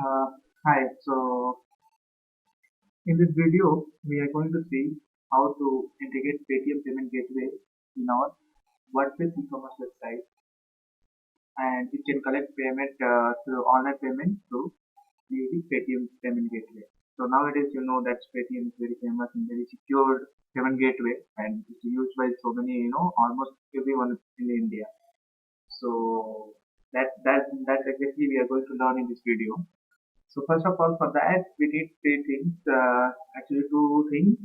Uh, Hi, so in this video, we are going to see how to integrate Paytm payment gateway in our WordPress e-commerce website, and we can collect payment through online payment through using Paytm payment gateway. So nowadays, you know that Paytm is very famous and very secure payment gateway, and it's used by so many, almost everyone in India. So that's exactly we are going to learn in this video. So first of all, for that we need three things. Actually, two things.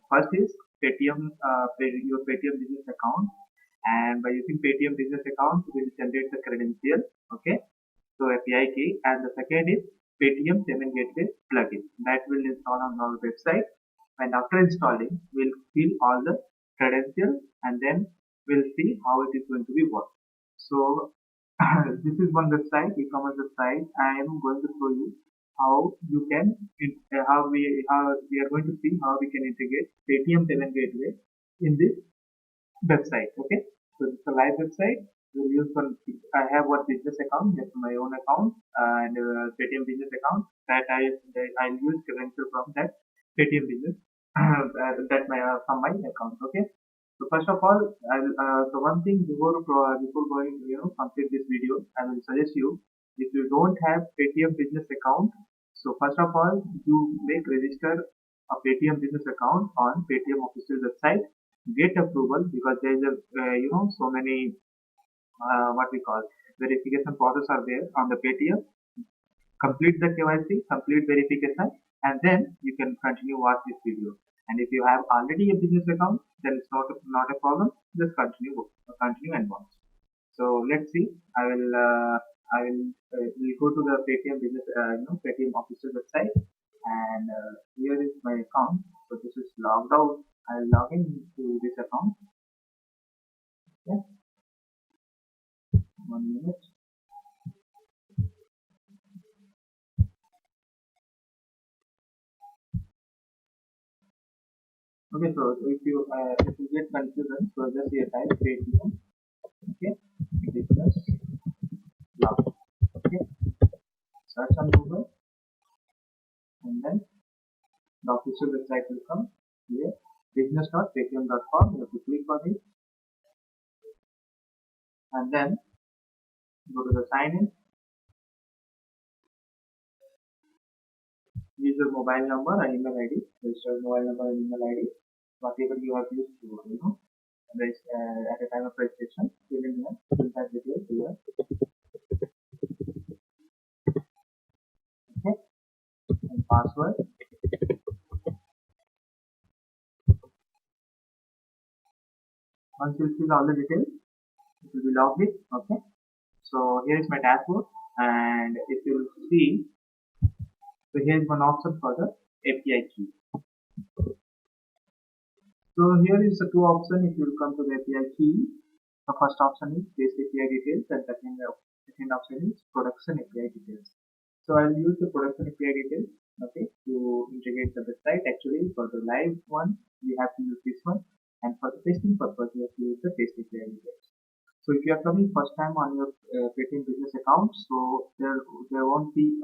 First is Paytm, your Paytm business account, and by using Paytm business account, we will generate the credential. Okay, so API key, and the second is Paytm Payment Gateway plugin that will install on our website. And after installing, we'll fill all the credentials, and then we'll see how it is going to be work. So this is one website, e-commerce website. I am going to show you how you can how we are going to see how we can integrate Paytm payment gateway in this website. Okay, so it's a live website. We'll use one. I have one business account, that's my own account, and Paytm business account that I'll use credential from that Paytm business that my from my account. Okay. So first of all, so one thing before going complete this video, I will suggest you, if you don't have Paytm business account, so first of all you make register a Paytm business account on Paytm official website, get approval, because there is a so many what we call verification process are there on the Paytm. Complete the KYC, complete verification, and then you can continue watch this video. And if you have already a business account, then it's not a problem. Just continue and watch. So let's see. I will go to the Paytm business, Paytm official website, and here is my account. So this is logged out. I'll log in to this account. Okay, 1 minute. Okay, so if you get confusion, so just here type Paytm. Okay, business log. Okay, search on Google, and then the official website will come here, business.paytm.com. You have to click on it, and then go to the sign in. Use your mobile number and email ID. Register mobile number and email ID, whatever you have used to at the time of registration. Fill that details here. Okay, and password. Once you fill all the details, it will be logged in. Okay, so here is my dashboard, and if you see, so here is one option for the API key. So here is the two options. If you come to the API key, the first option is base API details, and second option is production API details. So I'll use the production API details, okay, to integrate the website. Actually, for the live one, we have to use this one, and for the testing purpose, we have to use the base API details. So if you are coming first time on your Paytm business account, so there won't be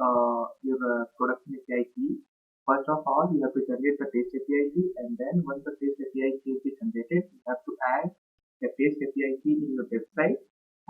your production API key. First of all, you have to generate the test API key, and then once the test API key is generated, you have to add the test API key in your website,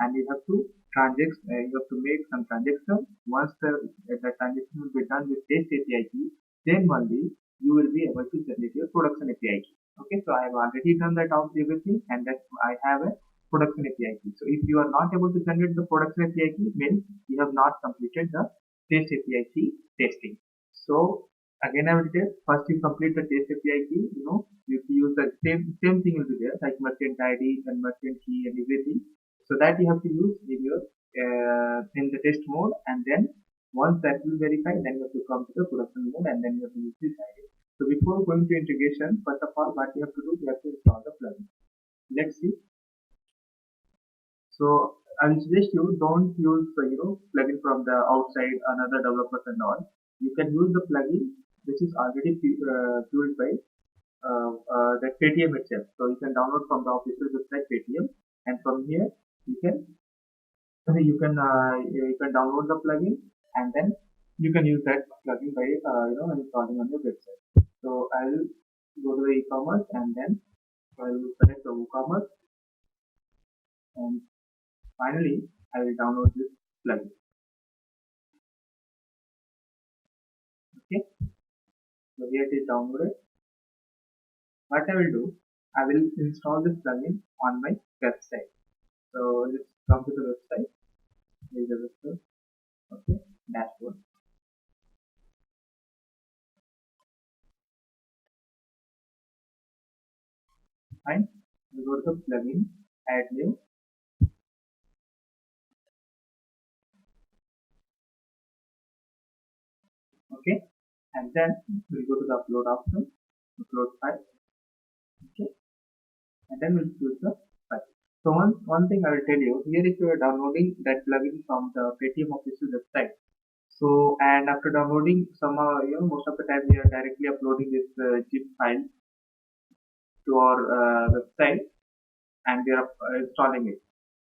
and you have to you have to make some transaction. Once the transaction will be done with test API key, then only you will be able to generate your production API key. Okay, so I have already done that out everything, and that I have a production API key. So if you are not able to generate the production API key, means you have not completed the test API key testing. So again, I will tell, first you complete the test API key, you use the same thing will be there, like merchant ID and merchant key and everything. So that you have to use in your in the test mode, and then once that will verify, then you have to come to the production mode, and then you have to use this ID. So before going to integration, first of all, what you have to do, you have to install the plugin. Let's see. So I will suggest you don't use plugin from the outside, another developers and all. You can use the plugin which is already fueled by the Paytm itself. So you can download from the official website Paytm, and from here you can you can download the plugin, and then You can use that plugin by installing on your website. So I'll go to the e-commerce and then I'll select the WooCommerce, and finally I will download this plugin. Okay, so here it is downloaded. What I will do, I will install this plugin on my website. So let's come to the website. Here is the website. Okay, dashboard. Fine. We go to the plugin, add new. Okay, and then we'll go to the upload option, upload file. Okay, and then we'll choose the file. So one thing I will tell you here, if you are downloading that plugin from the Paytm official website, so and after downloading some most of the time we are directly uploading this zip file to our website and we are installing it.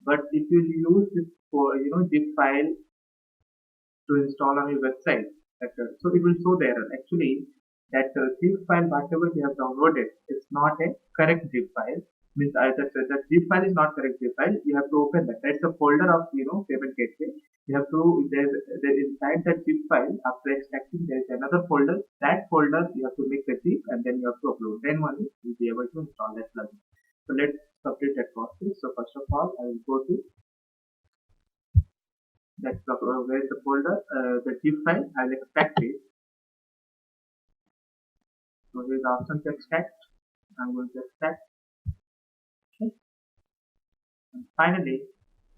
But if you use this for zip file to install on your website, so it will show there actually that zip file whatever we have downloaded is not a correct zip file. Means that zip file is not correct zip file. You have to open that. That's a folder of payment gateway. You have to there inside that zip file, after extracting there is another folder. That folder you have to make the zip and then you have to upload. Then only you will be able to install that plugin. So let's complete that process. So first of all, I will go to that where is the folder, the zip file. I'll extract it. So here's the option to extract. I'm going to extract. Okay. And finally,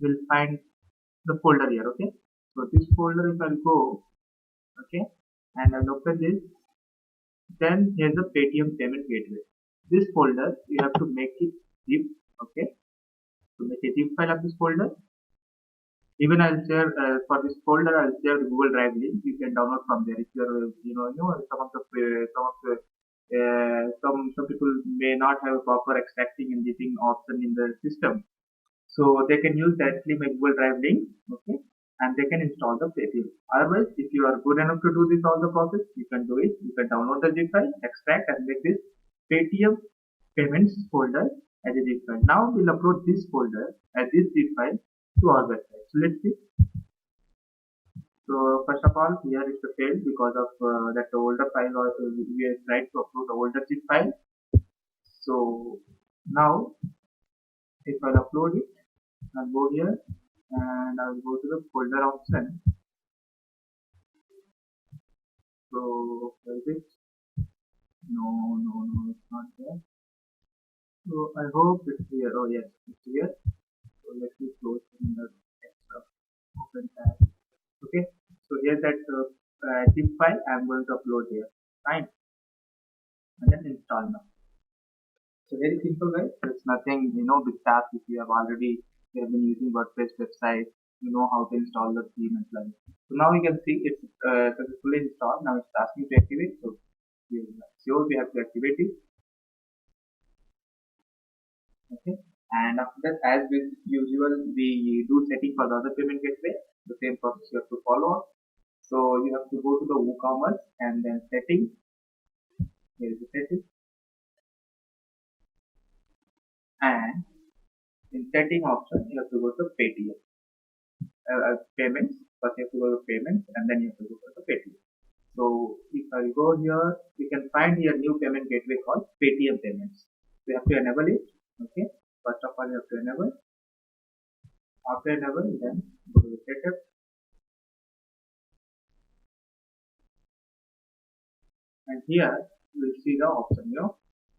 we'll find the folder here. Okay. So this folder, if I'll go, okay, and I'll open this, then here's the Paytm payment gateway. This folder you have to make it zip. Okay. To make a zip file of this folder, even I'll share for this folder. I'll share the Google Drive link. You can download from there. If you're some people may not have a proper extracting and zipping option in the system, so they can use directly my Google Drive link. Okay, and they can install the Paytm. Otherwise, if you are good enough to do this all the process, you can do it. You can download the zip file, extract, and make this Paytm payments folder as a zip file. Now we'll upload this folder as this zip file to our website. So let's see. So first of all, here is the failed because of that older file, or we have tried to upload the older zip file. So now if I'll upload it, I'll go here and I'll go to the folder option. So where is it? No, it's not there. So I hope it's here. Oh yes, it's here. So let me close in the extra open tab. Okay. So here's that zip file I'm going to upload here. Fine. And then install now. So very simple, guys. It's nothing, big task. If you have been using WordPress website, you know how to install the theme and plugin. So now you can see it's successfully installed. Now it's asking to activate. So we have to activate it. Okay. And after that, as with usual, we do setting for the other payment gateway. The same process you have to follow. So you have to go to the WooCommerce and then settings. Here is the setting. And in setting option, you have to go to Paytm. Payments. First you have to go to payments and then you have to go to the Paytm. So if I go here, you can find here new payment gateway called Paytm payments. So you have to enable it. Okay. First of all, you have to enable. After enable, then go to the setup. And here you will see the option,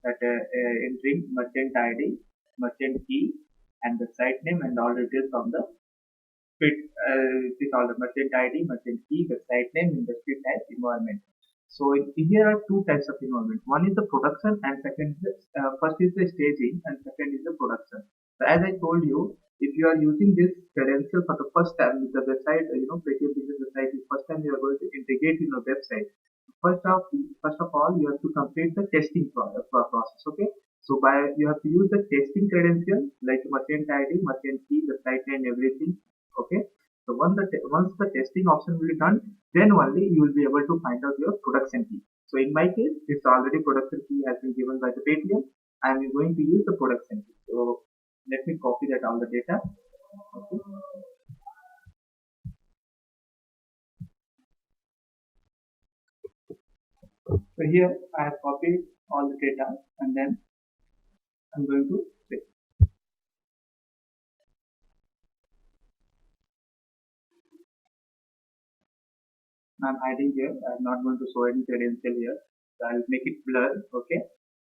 that entering merchant ID, merchant key, and the site name and all details of the this all the merchant ID, merchant key, the site name, industry type, environment. So here are two types of environment. One is the production and second is first is the staging and second is the production. So as I told you, if you are using this credential for the first time with the website, Paytm business website, the first time you are going to integrate in your website. First of all, you have to complete the testing process. Okay. So you have to use the testing credential like merchant ID, merchant key, the site name, everything. Okay. So once the testing option will be done, then only you will be able to find out your production key. So in my case, this already production key has been given by the Paytm. I am going to use the production key. So let me copy that all the data. Okay. So here I have copied all the data and then I'm going to paste. I'm hiding here. I'm not going to show any credential here. So I'll make it blur. Okay.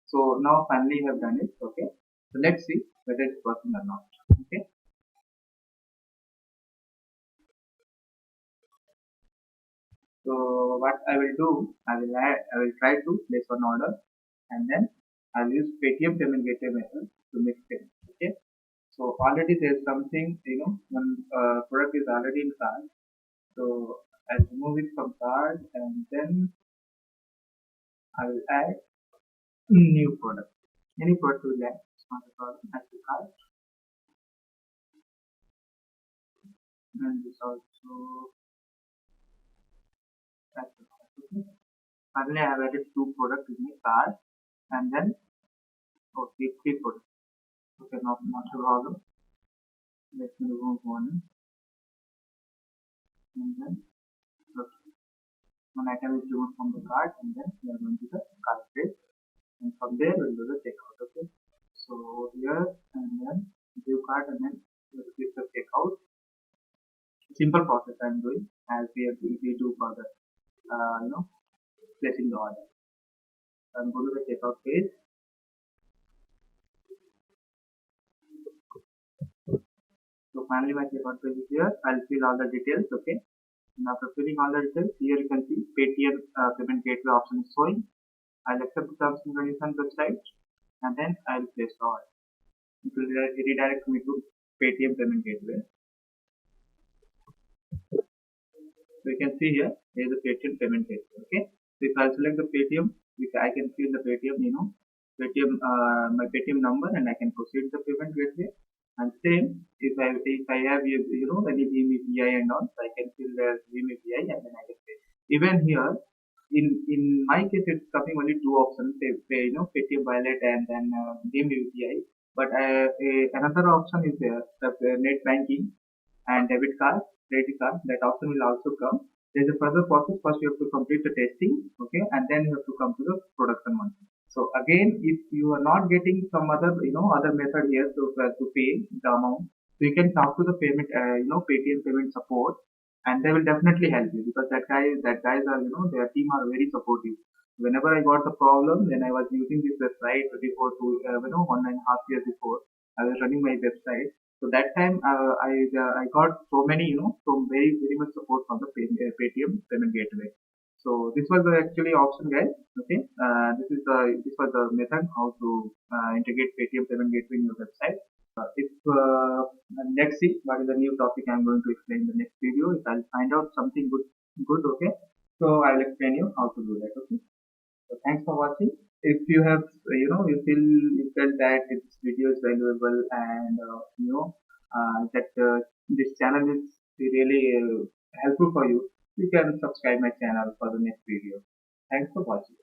So now finally I have done it. Okay. So let's see whether it's working or not. Okay. So what I will do, I will try to place an order and then I'll use Paytm payment gateway method to make payment. Okay. So already there's something, one product is already in cart. So I'll remove it from cart and then I will add new product. Any product will add. It's not a problem. Add to cart. And this also add to cart. Okay. Finally, I have added two products in my cart and then okay, three products. Okay, not a problem. Let me remove one and then okay. One item is removed from the cart and then we are going to the cart page and from there we'll do the checkout. Okay. So here and then view cart and then we'll click the checkout. Simple process I'm doing as we do for the placing the order. I'm going to the checkout page. So finally my checkout page is here. I'll fill all the details. Okay. And after filling all the details, here you can see Paytm payment gateway option is showing. I'll accept the terms and conditions website and then I'll place the order. It will redirect me to Paytm payment gateway. So you can see here is the Paytm payment gateway. Okay. So if I select the Paytm, I can fill the Paytm, Paytm, my Paytm number, and I can proceed the payment gateway. And same, if I have any Bhim UPI and all, so I can fill the Bhim UPI and then I can pay. Even here, in my case, it's coming only two options: Paytm wallet and then Bhim UPI. But another option is there, the net banking and debit card, credit card. That option will also come. There is a further process. First, you have to complete the testing, okay, and then you have to come to the production one. So again, if you are not getting some other, other method here to pay the amount, so you can talk to the payment, Paytm payment support, and they will definitely help you because that guys are, their team are very supportive. Whenever I got the problem, when I was using this website before 1.5 years before, I was running my website. So that time I got so many, so very much support from the Paytm payment gateway. So this was the actually option, guys. Okay, this was the method how to integrate Paytm payment gateway in your website. If let's see what is the new topic I'm going to explain in the next video. If I'll find out something good, okay. So I'll explain you how to do that. Okay. So thanks for watching. If you have, you felt that this video is valuable and that this channel is really helpful for you, you can subscribe my channel for the next video. Thanks for watching.